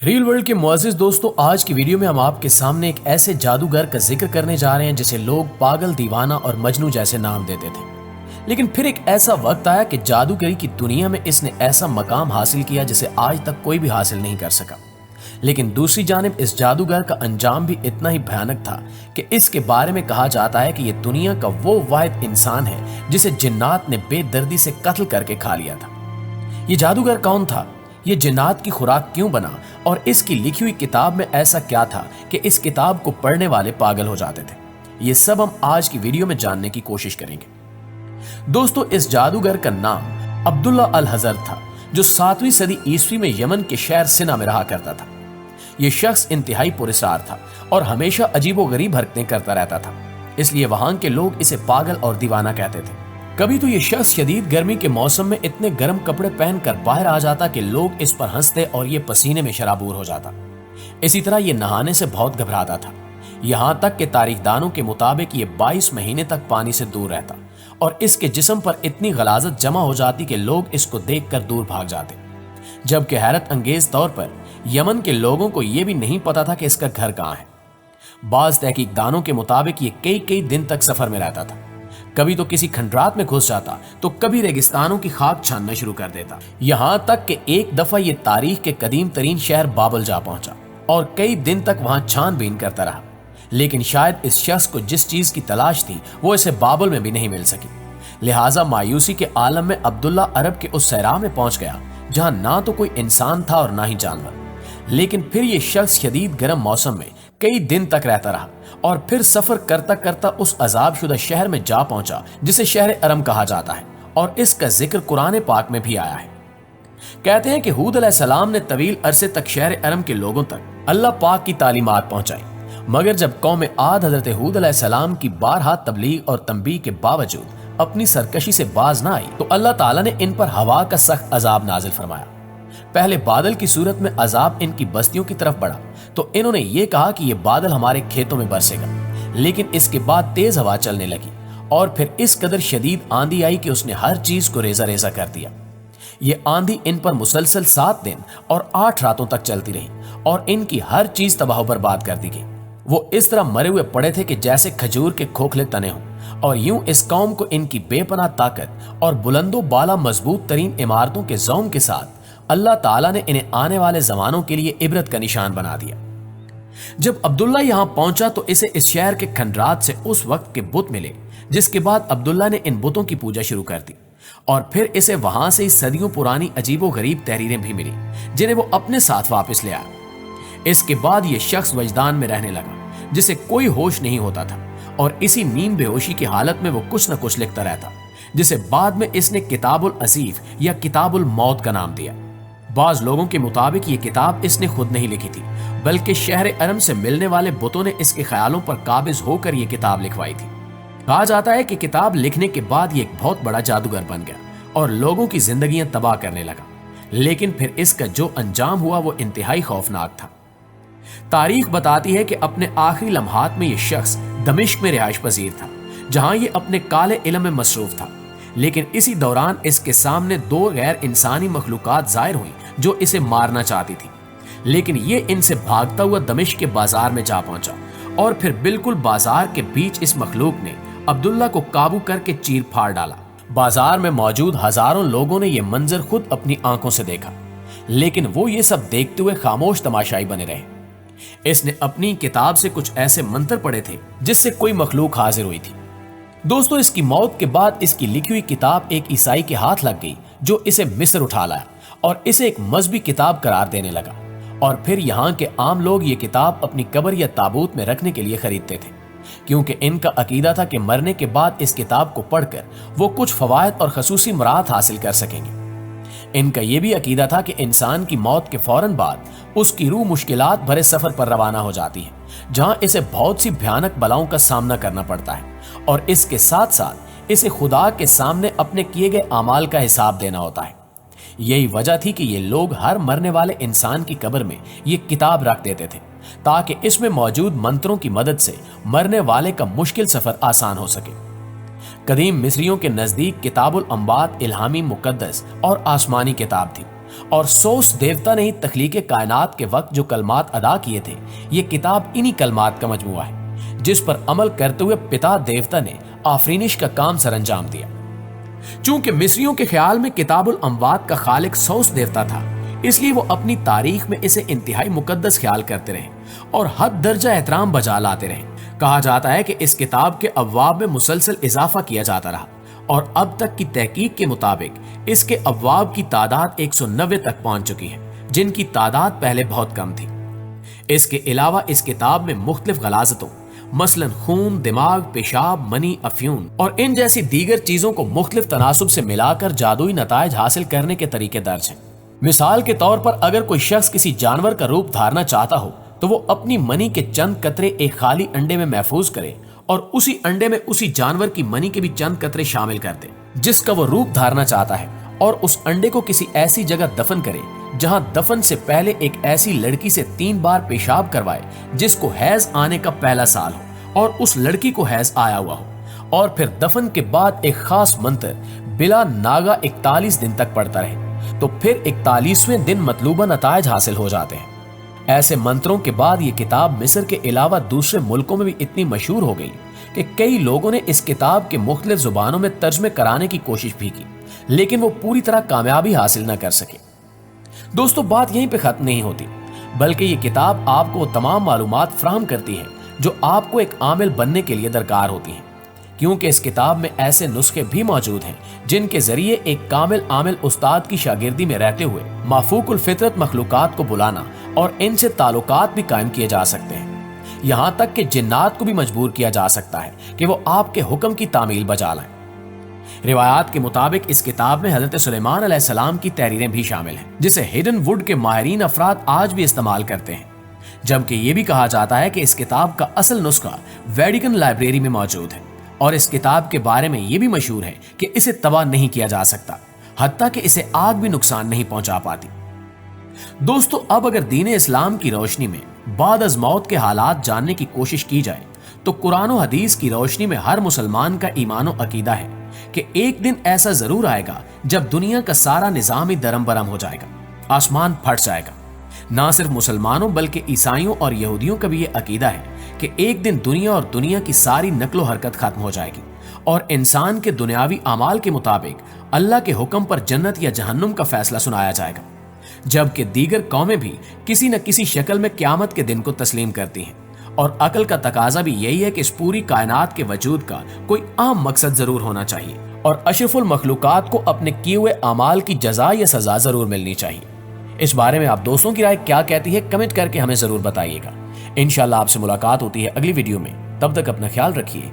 Rail world کے معزز دوستوں، آج کی ویڈیو میں ہم آپ کے سامنے ایک ایسے جادوگر کا ذکر کرنے جا رہے ہیں جسے لوگ پاگل، دیوانہ اور مجنوں جیسے نام دیتے تھے، لیکن پھر ایک ایسا وقت آیا کہ جادوگری کی دنیا میں اس نے ایسا مقام حاصل کیا جسے آج تک کوئی بھی حاصل نہیں کر سکا۔ لیکن دوسری جانب اس جادوگر کا انجام بھی اتنا ہی بھیانک تھا کہ اس کے بارے میں کہا جاتا ہے کہ یہ دنیا کا وہ واحد انسان ہے جسے جنات نے بے دردی سے قتل کر کے کھا لیا تھا۔ یہ جادوگر کون تھا؟ یہ جنات کی خوراک کیوں بنا؟ اور اس کی لکھی ہوئی کتاب میں ایسا کیا تھا کہ اس کتاب کو پڑھنے والے پاگل ہو جاتے تھے؟ یہ سب ہم آج کی ویڈیو میں جاننے کی کوشش کریں گے۔ دوستو، اس جادوگر کا نام عبداللہ الحضر تھا، جو 7ویں صدی عیسوی میں یمن کے شہر سنا میں رہا کرتا تھا۔ یہ شخص انتہائی پراسرار تھا اور ہمیشہ عجیب و غریب حرکتیں کرتا رہتا تھا، اس لیے وہاں کے لوگ اسے پاگل اور دیوانہ کہتے تھے۔ کبھی تو یہ شخص شدید گرمی کے موسم میں اتنے گرم کپڑے پہن کر باہر آ جاتا کہ لوگ اس پر ہنستے اور یہ پسینے میں شرابور ہو جاتا۔ اسی طرح یہ نہانے سے بہت گھبراتا تھا، یہاں تک کہ تاریخ دانوں کے مطابق یہ 22 مہینے تک پانی سے دور رہتا اور اس کے جسم پر اتنی غلاظت جمع ہو جاتی کہ لوگ اس کو دیکھ کر دور بھاگ جاتے، جبکہ حیرت انگیز طور پر یمن کے لوگوں کو یہ بھی نہیں پتا تھا کہ اس کا گھر کہاں ہے۔ بعض تحقیق دانوں کے مطابق یہ کئی دن تک سفر میں رہتا تھا، کبھی تو کسی کھنڈرات میں گھس جاتا تو کبھی ریگستانوں کی خاک چھاننا شروع کر دیتا، یہاں تک کہ ایک دفعہ یہ تاریخ کے قدیم ترین شہر بابل جا پہنچا اور کئی دن تک وہاں چھان بین کرتا رہا، لیکن شاید اس شخص کو جس چیز کی تلاش تھی وہ اسے بابل میں بھی نہیں مل سکی۔ لہٰذا مایوسی کے عالم میں عبداللہ عرب کے اس صحرا میں پہنچ گیا جہاں نہ تو کوئی انسان تھا اور نہ ہی جانور، لیکن پھر یہ شخص شدید گرم موسم میں کئی دن تک رہتا رہا اور پھر سفر کرتا کرتا اس عذاب شدہ شہر میں جا پہنچا جسے شہر ارم کہا جاتا ہے، اور اس کا ذکر قرآن پاک میں بھی آیا ہے۔ کہتے ہیں کہ ہود علیہ السلام نے طویل عرصے تک شہر ارم کے لوگوں تک اللہ پاک کی تعلیمات پہنچائی، مگر جب قوم عاد حضرت ہود علیہ السلام کی بارہا تبلیغ اور تنبیہ کے باوجود اپنی سرکشی سے باز نہ آئی تو اللہ تعالیٰ نے ان پر ہوا کا سخت عذاب نازل فرمایا۔ پہلے بادل کی صورت میں عذاب ان کی بستیوں کی طرف بڑھا تو انہوں نے یہ کہا کہ یہ بادل ہمارے کھیتوں میں برسے گا، لیکن اس کے بعد تیز ہوا چلنے لگی اور پھر اس قدر شدید آندھی آئی کہ اس نے ہر چیز کو ریزہ ریزہ کر دیا۔ یہ آندھی ان پر مسلسل 7 دن اور 8 راتوں تک چلتی رہی اور ان کی ہر چیز تباہ و برباد کر دی گئی۔ وہ اس طرح مرے ہوئے پڑے تھے کہ جیسے کھجور کے کھوکھلے تنے ہوں، اور یوں اس قوم کو ان کی بے پناہ طاقت اور بلند و بالا مضبوط ترین عمارتوں کے زوم کے ساتھ اللہ تعالیٰ نے انہیں آنے والے زمانوں کے لیے عبرت کا نشان بنا دیا۔ جب عبداللہ یہاں پہنچا تو اسے اس شہر کے کھنڈرات سے اس وقت کے بت ملے، جس کے بعد عبداللہ نے ان بتوں کی پوجا شروع کر دی، اور پھر اسے وہاں سے صدیوں پرانی عجیب و غریب تحریریں بھی ملی جنہیں وہ اپنے ساتھ واپس لے آیا۔ اس کے بعد یہ شخص وجدان میں رہنے لگا جسے کوئی ہوش نہیں ہوتا تھا، اور اسی نیم بے ہوشی کی حالت میں وہ کچھ نہ کچھ لکھتا رہتا، جسے بعد میں اس نے کتاب العصیف یا کتاب الموت کا نام دیا۔ بعض لوگوں کے مطابق یہ کتاب اس نے خود نہیں لکھی تھی، بلکہ شہر ارم سے ملنے والے بتوں نے اس کے خیالوں پر قابض ہو کر یہ کتاب لکھوائی تھی۔ کہا جاتا ہے کہ کتاب لکھنے کے بعد یہ ایک بہت بڑا جادوگر بن گیا اور لوگوں کی زندگیاں تباہ کرنے لگا، لیکن پھر اس کا جو انجام ہوا وہ انتہائی خوفناک تھا۔ تاریخ بتاتی ہے کہ اپنے آخری لمحات میں یہ شخص دمشق میں رہائش پذیر تھا، جہاں یہ اپنے کالے علم میں مصروف تھا، لیکن اسی دوران اس کے سامنے 2 غیر انسانی مخلوقات ظاہر ہوئیں جو اسے مارنا چاہتی تھی، لیکن یہ ان سے بھاگتا ہوا دمشق کے بازار میں جا پہنچا، اور پھر بالکل بازار کے بیچ اس مخلوق نے عبداللہ کو قابو کر کے چیر پھاڑ ڈالا۔ بازار میں موجود ہزاروں لوگوں نے یہ منظر خود اپنی آنکھوں سے دیکھا، لیکن وہ یہ سب دیکھتے ہوئے خاموش تماشائی بنے رہے۔ اس نے اپنی کتاب سے کچھ ایسے منتر پڑھے تھے جس سے کوئی مخلوق حاضر ہوئی تھی۔ دوستو، اس کی موت کے بعد اس کی لکھی ہوئی کتاب ایک عیسائی کے ہاتھ لگ گئی جو اسے مصر اٹھا لایا اور اسے ایک مذہبی کتاب قرار دینے لگا، اور پھر یہاں کے عام لوگ یہ کتاب اپنی قبر یا تابوت میں رکھنے کے لیے خریدتے تھے، کیونکہ ان کا عقیدہ تھا کہ مرنے کے بعد اس کتاب کو پڑھ کر وہ کچھ فوائد اور خصوصی مراد حاصل کر سکیں گے۔ ان کا یہ بھی عقیدہ تھا کہ انسان کی موت کے فوراً بعد اس کی روح مشکلات بھرے سفر پر روانہ ہو جاتی ہے، جہاں اسے بہت سی بھیانک بلاؤں کا سامنا کرنا پڑتا ہے، اور اس کے ساتھ ساتھ اسے خدا کے سامنے اپنے کیے گئے اعمال کا حساب دینا ہوتا ہے۔ یہی وجہ تھی کہ یہ لوگ ہر مرنے والے انسان کی قبر میں یہ کتاب رکھ دیتے تھے تاکہ اس میں موجود منتروں کی مدد سے مرنے والے کا مشکل سفر آسان ہو سکے۔ قدیم مصریوں کے نزدیک کتاب الانبات الہامی، مقدس اور آسمانی کتاب تھی، اور سوس دیوتا نے ہی تخلیق کائنات کے وقت جو کلمات ادا کیے تھے، یہ کتاب انہی کلمات کا مجموعہ ہے جس پر عمل کرتے ہوئے پتا دیوتا نے آفرینش کا کام سر انجام دیا۔ چونکہ مصریوں کے خیال میں کتاب الاموات کا خالق سوس دیوتا تھا، اس لیے وہ اپنی تاریخ میں اسے انتہائی مقدس خیال کرتے رہے اور حد درجہ احترام بجا لاتے رہے۔ کہا جاتا ہے کہ اس کتاب کے ابواب میں مسلسل اضافہ کیا جاتا رہا اور اب تک کی تحقیق کے مطابق اس کے ابواب کی تعداد 190 تک پہنچ چکی ہے، جن کی تعداد پہلے بہت کم تھی۔ اس کے علاوہ اس کتاب میں مختلف غلاظتوں مثلا خون، دماغ، پیشاب، منی، افیون اور ان جیسی دیگر چیزوں کو مختلف تناسب سے ملا کر جادوئی نتائج حاصل کرنے کے طریقے درج ہیں۔ مثال کے طور پر اگر کوئی شخص کسی جانور کا روپ دھارنا چاہتا ہو تو وہ اپنی منی کے چند قطرے ایک خالی انڈے میں محفوظ کرے اور اسی انڈے میں اسی جانور کی منی کے بھی چند قطرے شامل کر دے جس کا وہ روپ دھارنا چاہتا ہے، اور اس انڈے کو کسی ایسی جگہ دفن کرے جہاں دفن سے پہلے ایک ایسی لڑکی سے 3 بار پیشاب کروائے جس کو حیض آنے کا پہلا سال ہو اور اس لڑکی کو حیض آیا ہوا ہو، اور پھر دفن کے بعد ایک خاص منتر بلا ناگا 41 دن تک پڑھتا رہے، تو پھر 41ویں دن مطلوبہ نتائج حاصل ہو جاتے ہیں۔ ایسے منتروں کے بعد یہ کتاب مصر کے علاوہ دوسرے ملکوں میں بھی اتنی مشہور ہو گئی کہ کئی لوگوں نے اس کتاب کے مختلف زبانوں میں ترجمے کرانے کی کوشش بھی کی، لیکن وہ پوری طرح کامیابی حاصل نہ کر سکے۔ دوستو، بات یہیں پہ ختم نہیں ہوتی، بلکہ یہ کتاب آپ کو وہ تمام معلومات فراہم کرتی ہے جو آپ کو ایک عامل بننے کے لیے درکار ہوتی ہیں، کیونکہ اس کتاب میں ایسے نسخے بھی موجود ہیں جن کے ذریعے ایک کامل عامل استاد کی شاگردی میں رہتے ہوئے مافوق الفطرت مخلوقات کو بلانا اور ان سے تعلقات بھی قائم کیے جا سکتے ہیں، یہاں تک کہ جنات کو بھی مجبور کیا جا سکتا ہے کہ وہ آپ کے حکم کی تعمیل بجا لائیں۔ روایات کے مطابق اس کتاب میں حضرت سلیمان علیہ السلام کی تحریریں بھی شامل ہیں جسے ہڈن ووڈ کے ماہرین افراد آج بھی استعمال کرتے ہیں، جبکہ یہ بھی کہا جاتا ہے کہ اس کتاب کا اصل نسخہ ویٹیکن لائبریری میں موجود ہے، اور اس کتاب کے بارے میں یہ بھی مشہور ہے کہ اسے تباہ نہیں کیا جا سکتا، حتیٰ کہ اسے آگ بھی نقصان نہیں پہنچا پاتی۔ دوستو، اب اگر دین اسلام کی روشنی میں بعد از موت کے حالات جاننے کی کوشش کی جائے تو قرآن و حدیث کی روشنی میں ہر مسلمان کا ایمان و عقیدہ ہے کہ ایک دن ایسا ضرور آئے گا جب دنیا کا سارا نظام ہی درم برم ہو جائے گا، آسمان پھٹ جائے گا۔ نہ صرف مسلمانوں بلکہ عیسائیوں اور یہودیوں کا بھی یہ عقیدہ ہے کہ ایک دن دنیا اور دنیا کی ساری نقل و حرکت ختم ہو جائے گی اور انسان کے دنیاوی اعمال کے مطابق اللہ کے حکم پر جنت یا جہنم کا فیصلہ سنایا جائے گا، جبکہ دیگر قومیں بھی کسی نہ کسی شکل میں قیامت کے دن کو تسلیم کرتی ہیں، اور عقل کا تقاضا بھی یہی ہے کہ اس پوری کائنات کے وجود کا کوئی عام مقصد ضرور ہونا چاہیے اور اشرف المخلوقات کو اپنے کیے ہوئے اعمال کی جزا یا سزا ضرور ملنی چاہیے۔ اس بارے میں آپ دوستوں کی رائے کیا کہتی ہے، کمنٹ کر کے ہمیں ضرور بتائیے گا۔ انشاءاللہ آپ سے ملاقات ہوتی ہے اگلی ویڈیو میں، تب تک اپنا خیال رکھیے۔